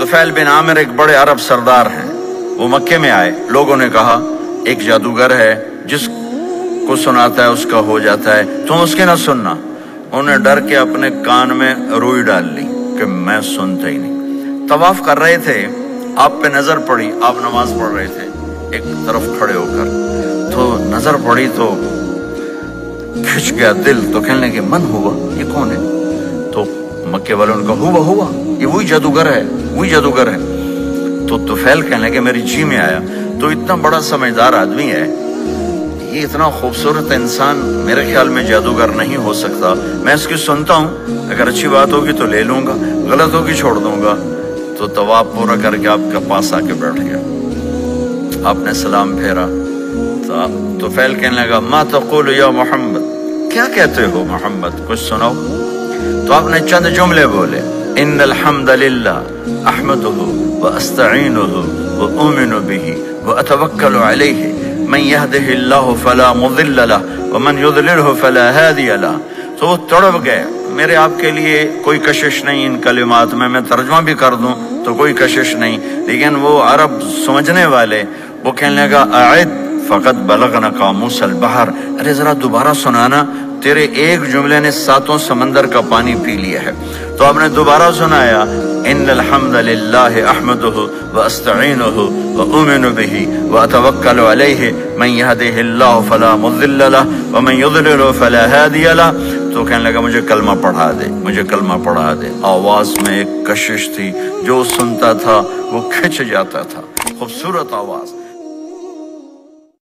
तुफैल बिन आमिर एक बड़े अरब सरदार हैं, वो मक्के में आए। लोगों ने कहा एक जादूगर है, जिसको सुनाता है उसका हो जाता है, तुम उसके ना सुनना। उन्हें डर के अपने कान में रुई डाल ली कि मैं सुनता ही नहीं। तवाफ कर रहे थे, आप पे नजर पड़ी, आप नमाज पढ़ रहे थे एक तरफ खड़े होकर, तो नजर पड़ी तो खिंच गया दिल, तो कहने लगे मन हुआ ये कौन है? तो मक्के वालों ने कहा हुआ ये वही जादूगर है, वही जादूगर है। तो तुफैल कहने लगे मेरी जी में आया, तो इतना बड़ा समझदार आदमी है, ये इतना खूबसूरत इंसान, मेरे ख्याल में जादूगर नहीं हो सकता। मैं इसकी सुनता हूँ, अगर अच्छी बात होगी तो ले लूंगा, गलत होगी छोड़ दूंगा। तो तवाफ पूरा करके आपके पास आके बैठ गया, आपने सलाम फेरा। तो फैल कहने लगा मा तक़ूलु या मोहम्मद, क्या कहते हो मोहम्मद, कुछ सुनाओ। तो आपने चंद जुमले बोले, इन्नल हम्दलिल्लाह अहमदुहु व अस्तईनुहु व उमिनु बिही व अतवक्कलु अलैहि मन यहदिहिल्लाहु फला मुदिल्ल लहु व मन युद्लिलहु फला हादिय लहु। तो वो तड़प गए, मेरे आपके लिए कोई कशिश नहीं इन कलिमात में, मैं तर्जुमा भी कर दूं तो कोई कशिश नहीं। लेकिन वो अरब समझने वाले, वो कहने लगा आयद फ़क़त बलगना कामूसल बहर, अरे ज़रा दोबारा सुनाना, तेरे एक जुमले ने 7 समंदर का पानी पी लिया है। तो आपने दोबारा सुनाया, इन्नल हम्दलिल्लाहि अहमदुहु व अस्तईनुहु व उमिनु बिही व अतवक्कलु अलैहि मन यहदिहिल्लाहु फला मुदिल्ल लहु व मन युद्लिलहु फला हादिय लहु। तो कहने लगा मुझे कलमा पढ़ा दे, मुझे कलमा पढ़ा दे। आवाज़ में एक कशिश थी, जो सुनता था वो खिंच जाता था, खूबसूरत आवाज़।